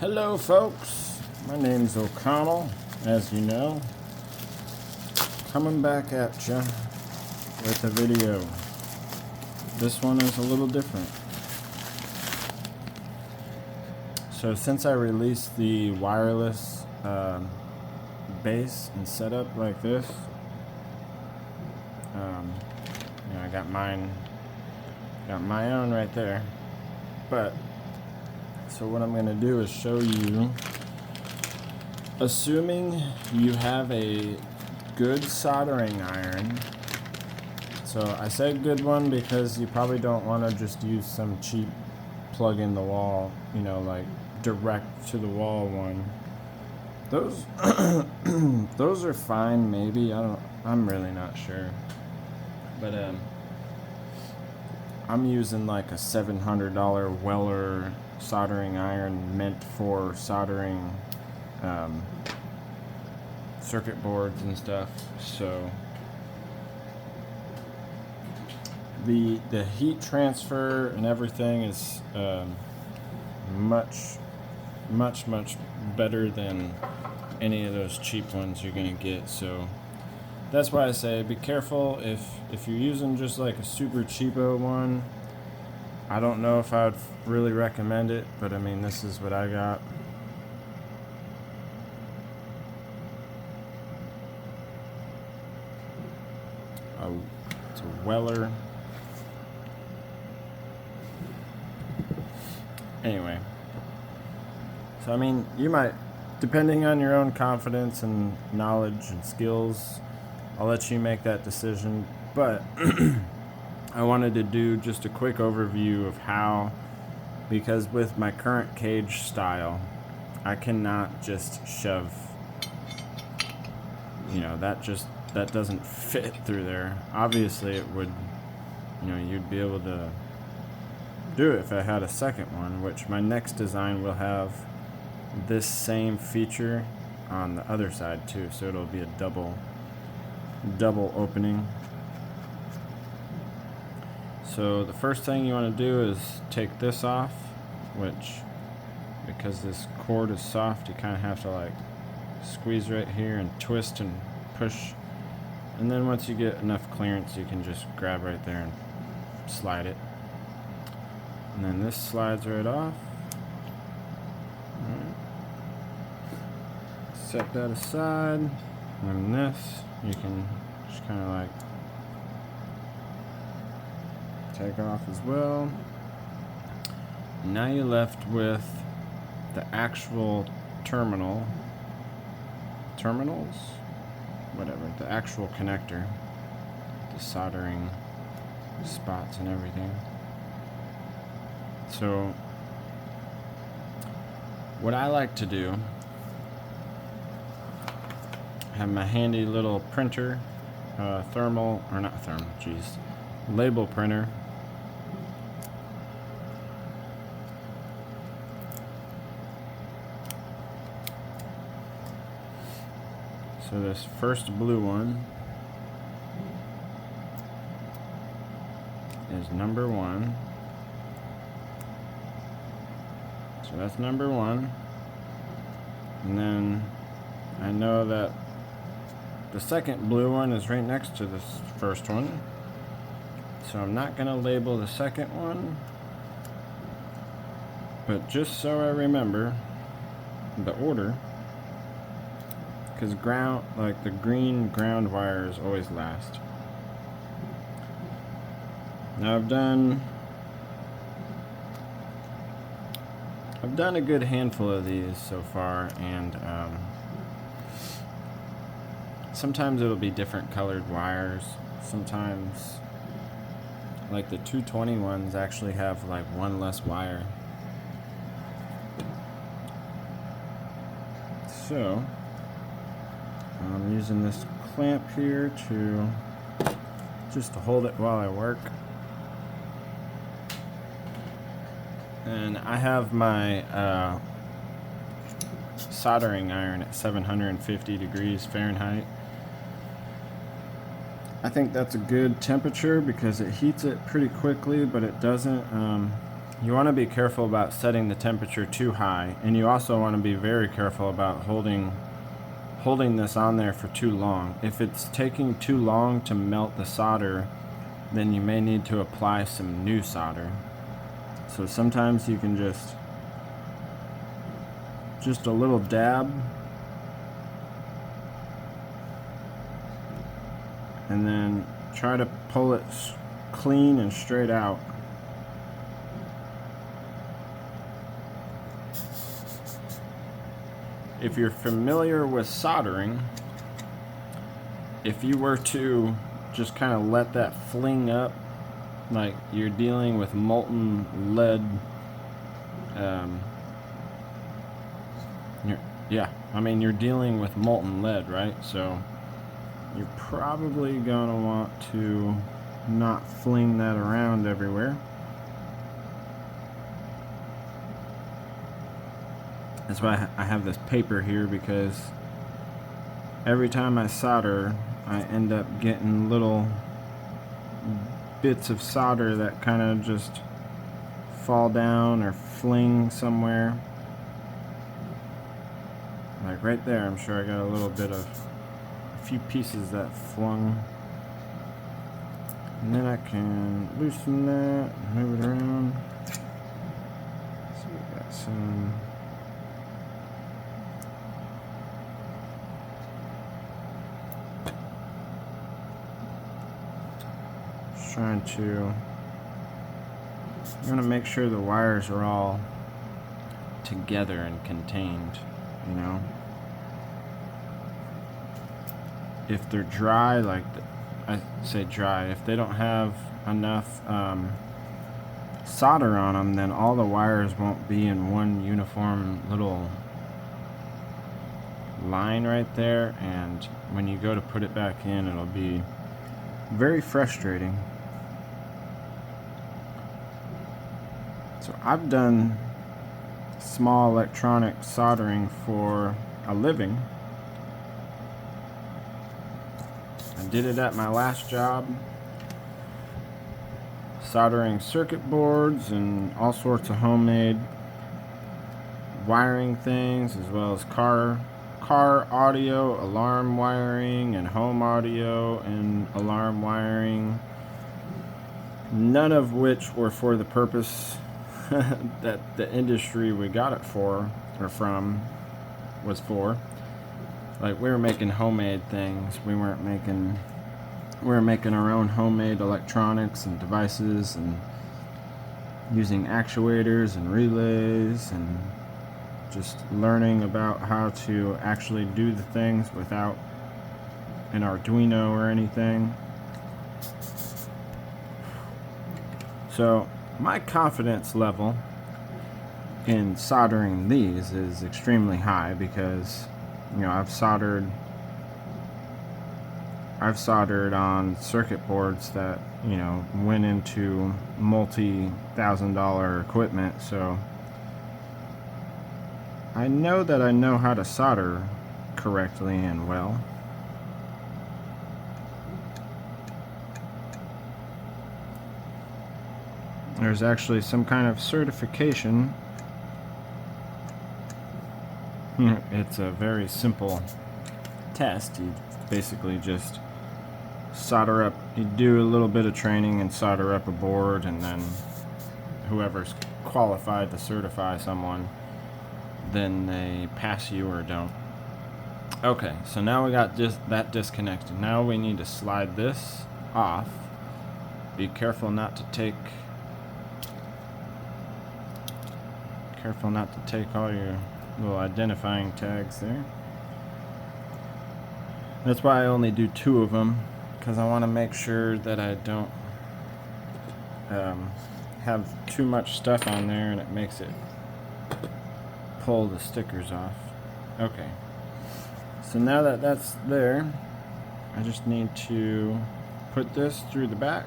Hello folks, my name's O'Connell, as you know, coming back at ya with a video. This one is a little different. So since I released the wireless base and setup like this, I got my own right there, but so what I'm going to do is show you, assuming you have a good soldering iron. So I say good one because you probably don't want to just use some cheap plug in the wall, like direct to the wall one. Those those are fine maybe. I'm really not sure. But I'm using like a $700 Weller soldering iron meant for soldering circuit boards and stuff. So the heat transfer and everything is much better than any of those cheap ones you're gonna get. So that's why I say be careful if you're using just like a super cheapo one. I don't know if I would really recommend it, but I mean, this is what I got. It's a Weller. Anyway, so I mean, you might, depending on your own confidence and knowledge and skills, I'll let you make that decision. But I wanted to do just a quick overview of how, because with my current cage style, I cannot just shove, that doesn't fit through there. Obviously it would, you'd be able to do it if I had a second one, which my next design will have this same feature on the other side too, so it'll be a double opening. So the first thing you want to do is take this off, which, because this cord is soft, you kind of have to like squeeze right here and twist and push, and then once you get enough clearance you can just grab right there and slide it, and then this slides right off. Alright. Set that aside, and this you can just kind of like take off as well. Now you're left with the actual terminals, whatever, the actual connector, the soldering spots and everything. So what I like to do, have my handy little printer, label printer. So this first blue one is number 1. So that's number 1. And then I know that the second blue one is right next to this first one. So I'm not going to label the second one. But just so I remember the order, because the green ground wires always last. Now I've done a good handful of these so far, and sometimes it'll be different colored wires. Sometimes, like the 220 ones actually have like one less wire. So I'm using this clamp here just to hold it while I work. And I have my soldering iron at 750 degrees Fahrenheit. I think that's a good temperature because it heats it pretty quickly, but it doesn't you want to be careful about setting the temperature too high, and you also want to be very careful about holding this on there for too long. If it's taking too long to melt the solder, then you may need to apply some new solder. So sometimes you can just a little dab, and then try to pull it clean and straight out. If you're familiar with soldering, if you were to just kind of let that fling up, like you're dealing with molten lead, you're dealing with molten lead, right? So you're probably gonna want to not fling that around everywhere. That's why I have this paper here, because every time I solder, I end up getting little bits of solder that kind of just fall down or fling somewhere. Like right there, I'm sure I got a little bit of a few pieces that flung. And then I can loosen that, move it around. So we got some. Trying to, you want to make sure the wires are all together and contained, you know. If they're dry, like I say dry, if they don't have enough solder on them, then all the wires won't be in one uniform little line right there, and when you go to put it back in, it'll be very frustrating. So I've done small electronic soldering for a living. I did it at my last job, soldering circuit boards and all sorts of homemade wiring things, as well as car audio, alarm wiring, and home audio and alarm wiring. None of which were for the purpose that the industry we got it for or from was for. Like, we were making homemade things. We were making our own homemade electronics and devices, and using actuators and relays, and just learning about how to actually do the things without an Arduino or anything. So my confidence level in soldering these is extremely high, because, you know, I've soldered on circuit boards that, you know, went into multi-$1,000 equipment, so I know that I know how to solder correctly and well. There's actually some kind of certification. It's a very simple test. You basically just solder up, you do a little bit of training and solder up a board, and then whoever's qualified to certify someone, then they pass you or don't. Okay, so now we got that disconnected. Now we need to slide this off. Be careful not to take all your little identifying tags there. That's why I only do 2 of them, because I want to make sure that I don't have too much stuff on there and it makes it pull the stickers off. Okay, so now that that's there, I just need to put this through the back.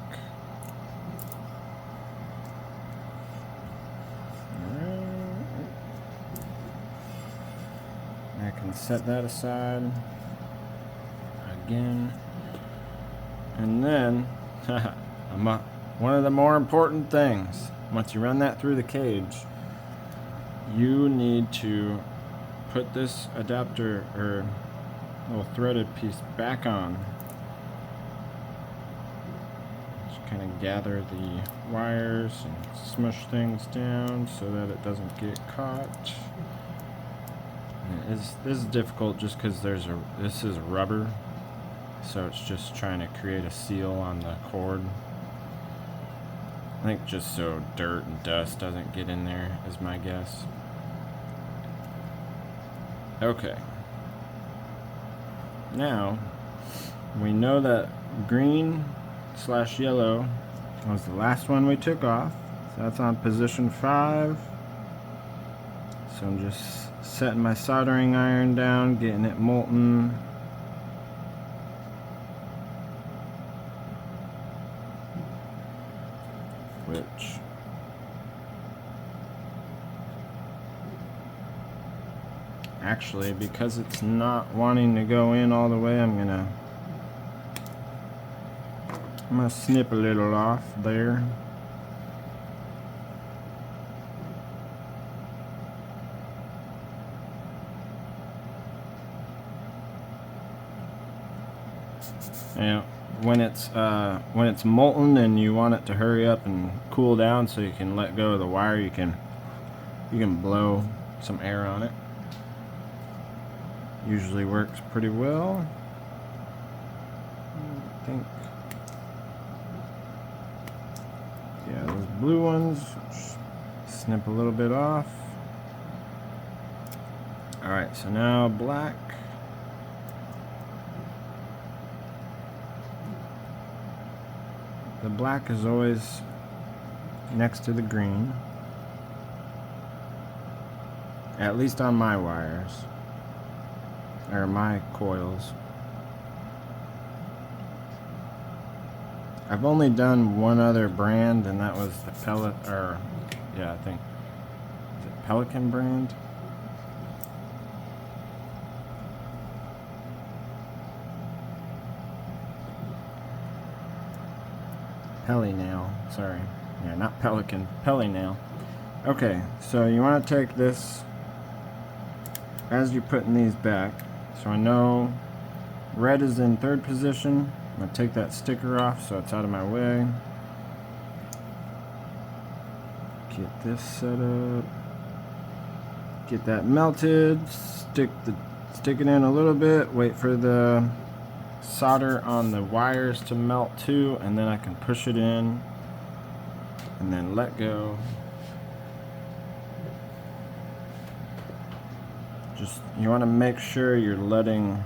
I can set that aside again, and then one of the more important things, once you run that through the cage, you need to put this adapter or little threaded piece back on. Just kind of gather the wires and smush things down so that it doesn't get caught. This is difficult just because this is rubber, so it's just trying to create a seal on the cord. I think just so dirt and dust doesn't get in there is my guess. Okay. Now, we know that green/yellow was the last one we took off. So that's on position 5. So I'm just setting my soldering iron down, getting it molten. Which actually, because it's not wanting to go in all the way, I'm gonna snip a little off there. Yeah, when it's molten and you want it to hurry up and cool down so you can let go of the wire, you can blow some air on it. Usually works pretty well, I think. Yeah, those blue ones, snip a little bit off. Alright, so now black. The black is always next to the green, at least on my wires, or my coils. I've only done one other brand, and that was the I think, is it Pelican brand? Pelinail, sorry. Yeah, not Pelican, Pelinail. Okay, so you want to take this as you're putting these back. So I know red is in 3rd position. I'm going to take that sticker off so it's out of my way. Get this set up. Get that melted. Stick it in a little bit. Wait for the solder on the wires to melt too, and then I can push it in and then let go. Just, you want to make sure you're letting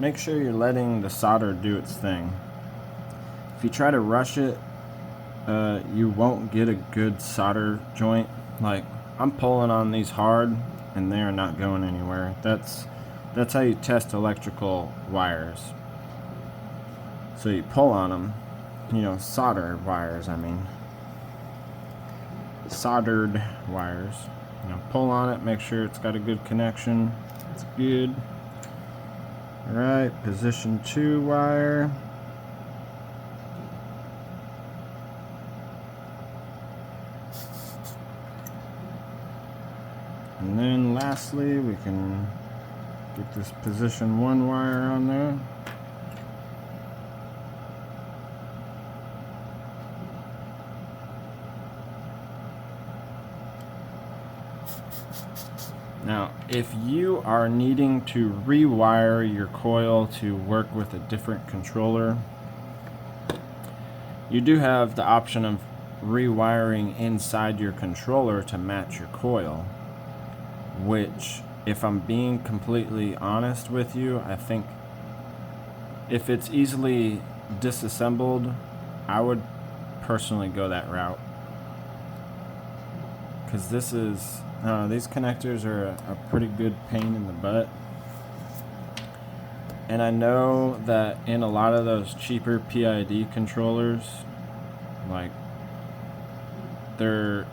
the solder do its thing. If you try to rush it, you won't get a good solder joint. Like, I'm pulling on these hard and they are not going anywhere. That's how you test electrical wires. So you pull on them, solder wires, I mean. Soldered wires. Pull on it, make sure it's got a good connection. It's good. Alright, position 2 wire. And then lastly, we can get this position 1 wire on there. Now, if you are needing to rewire your coil to work with a different controller, you do have the option of rewiring inside your controller to match your coil, which, if I'm being completely honest with you, I think if it's easily disassembled, I would personally go that route. Because these connectors are a pretty good pain in the butt. And I know that in a lot of those cheaper PID controllers, like, the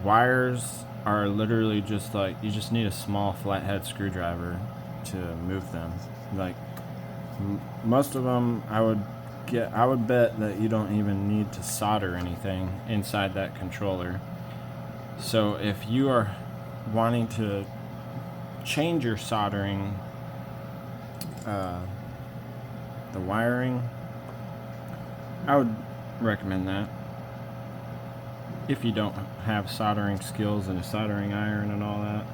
wires are literally just like, you just need a small flathead screwdriver to move them. Like, most of them, I would I would bet that you don't even need to solder anything inside that controller. So if you are wanting to change your soldering, the wiring, I would recommend that. If you don't have soldering skills and a soldering iron and all that.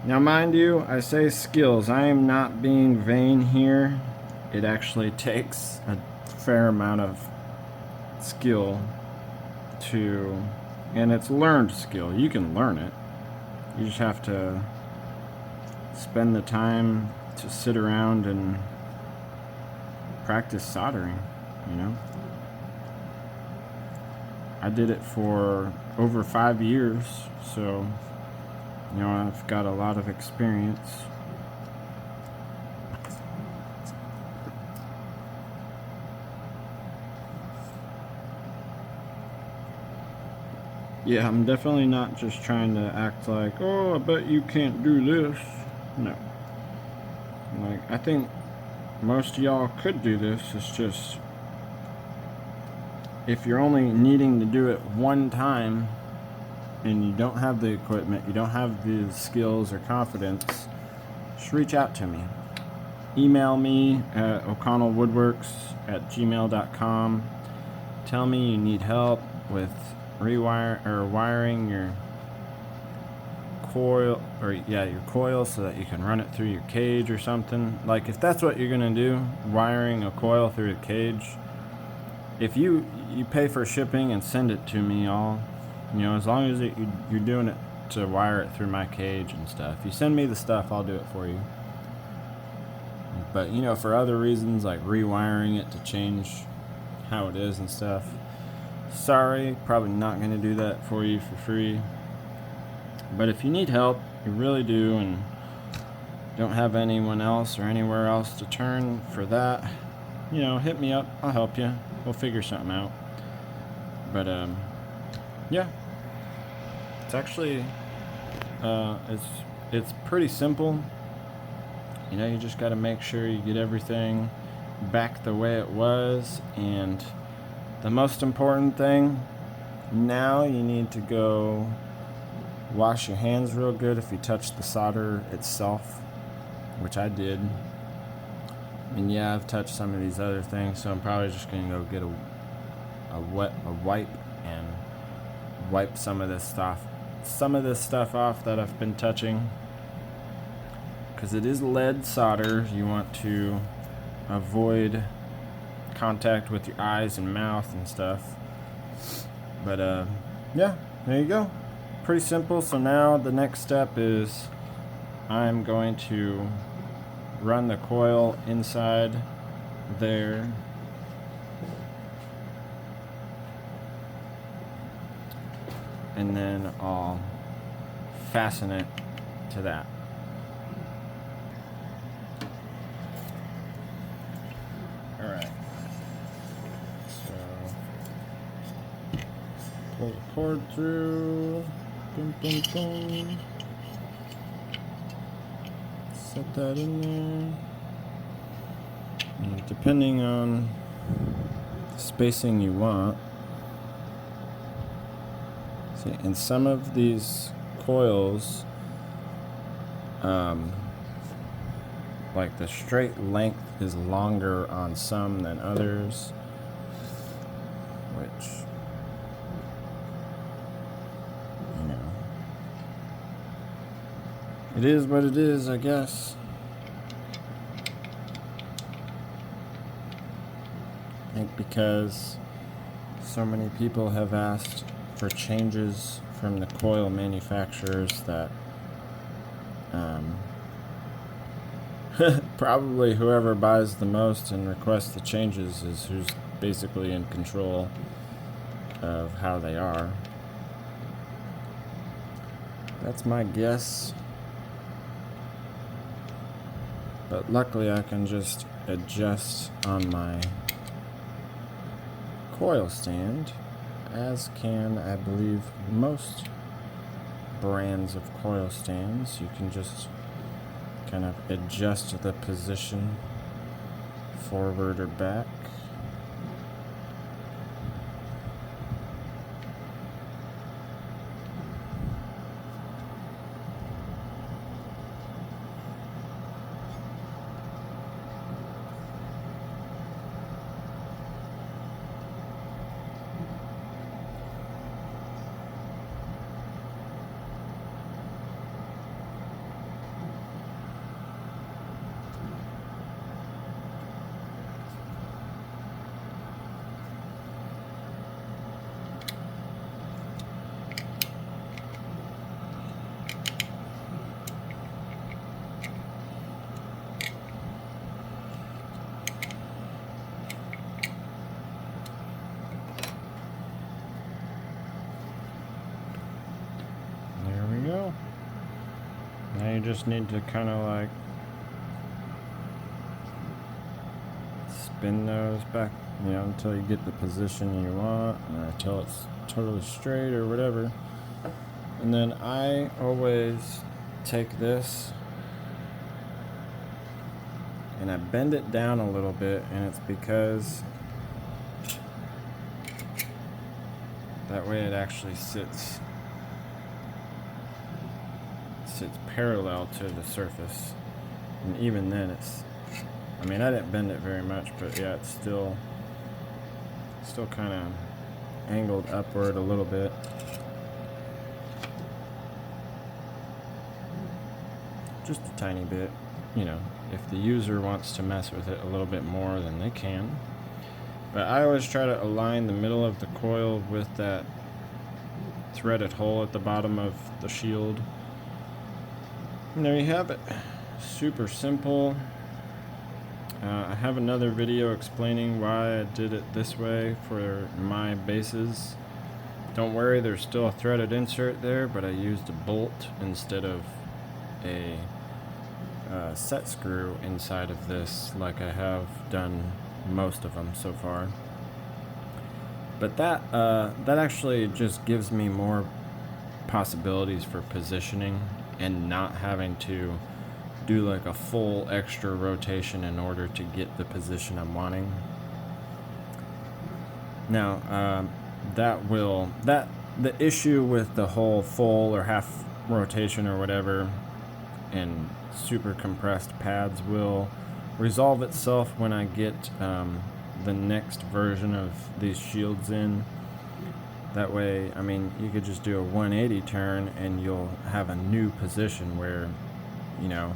Now mind you, I say skills. I am not being vain here. It actually takes a fair amount of skill to, and it's learned skill. You can learn it. You just have to spend the time to sit around and practice soldering, you know. I did it for over 5 years, so you know, I've got a lot of experience. Yeah, I'm definitely not just trying to act like, oh, I bet you can't do this. No. Like, I think most of y'all could do this. It's just, if you're only needing to do it one time and you don't have the equipment, you don't have the skills or confidence, just reach out to me. Email me at o'connellwoodworks@gmail.com. Tell me you need help with wiring your coil, or your coil, so that you can run it through your cage or something. Like, if that's what you're gonna do, wiring a coil through the cage, if you pay for shipping and send it to me all, you know, as long as you're doing it to wire it through my cage and stuff. If you send me the stuff, I'll do it for you. But you know, for other reasons like rewiring it to change how it is and stuff, sorry, probably not going to do that for you for free. But if you need help, you really do, and don't have anyone else or anywhere else to turn for that, you know, hit me up. I'll help you. We'll figure something out. But yeah, it's actually it's pretty simple. You know, you just got to make sure you get everything back the way it was, and the most important thing, now you need to go wash your hands real good if you touch the solder itself, which I did. And yeah, I've touched some of these other things, so I'm probably just going to go get a wipe and wipe some of this stuff off that I've been touching, because it is lead solder. You want to avoid contact with your eyes and mouth and stuff. But yeah, there you go. Pretty simple. So now the next step is I'm going to run the coil inside there, and then I'll fasten it to that. Alright, so pull the cord through, boom, boom, boom. Set that in there. And depending on the spacing you want, see, in some of these coils, like the straight length is longer on some than others, which, you know, it is what it is, I guess. I think because so many people have asked for changes from the coil manufacturers that probably whoever buys the most and requests the changes is who's basically in control of how they are. That's my guess. But luckily I can just adjust on my coil stand, as can, I believe, most brands of coil stands. You can just kind of adjust the position forward or back. Now you just need to kind of like spin those back, you know, until you get the position you want, or until it's totally straight or whatever. And then I always take this and I bend it down a little bit, and it's because that way it actually sits parallel to the surface. And even then it's, I mean, I didn't bend it very much, but yeah, it's still kind of angled upward a little bit. Just a tiny bit. You know, if the user wants to mess with it a little bit more, then they can. But I always try to align the middle of the coil with that threaded hole at the bottom of the shield. And there you have it. Super simple. I have another video explaining why I did it this way for my bases. Don't worry, there's still a threaded insert there, but I used a bolt instead of a set screw inside of this, like I have done most of them so far. But that actually just gives me more possibilities for positioning and not having to do like a full extra rotation in order to get the position I'm wanting. Now, the issue with the whole full or half rotation or whatever and super compressed pads will resolve itself when I get the next version of these shields in. That way, I mean, you could just do a 180 turn and you'll have a new position where, you know,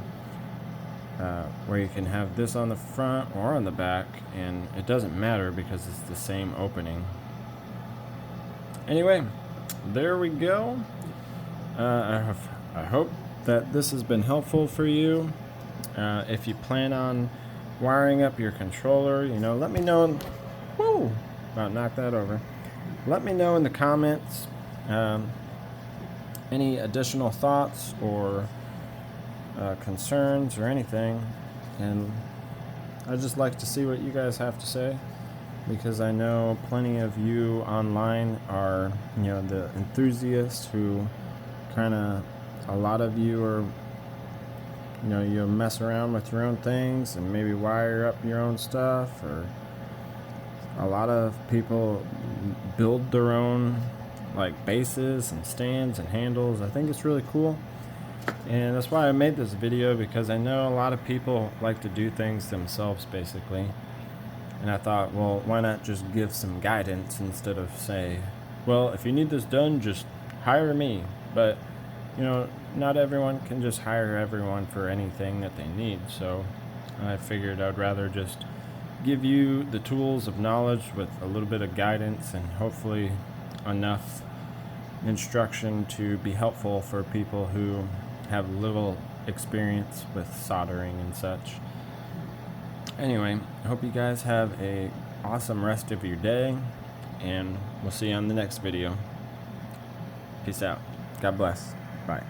where you can have this on the front or on the back, and it doesn't matter because it's the same opening. Anyway, there we go. I hope that this has been helpful for you. If you plan on wiring up your controller, you know, let me know. Woo! About knocked that over. Let me know in the comments any additional thoughts or concerns or anything, and I'd just like to see what you guys have to say, because I know plenty of you online are, you know, the enthusiasts who kind of, a lot of you are, you know, you mess around with your own things and maybe wire up your own stuff, or a lot of people build their own like bases and stands and handles. I think it's really cool, and that's why I made this video, because I know a lot of people like to do things themselves basically, and I thought, well, why not just give some guidance instead of say, well, if you need this done, just hire me. But you know, not everyone can just hire everyone for anything that they need, so I figured I'd rather just give you the tools of knowledge with a little bit of guidance and hopefully enough instruction to be helpful for people who have little experience with soldering and such. Anyway, I hope you guys have a awesome rest of your day, and we'll see you on the next video. Peace out. God bless. Bye.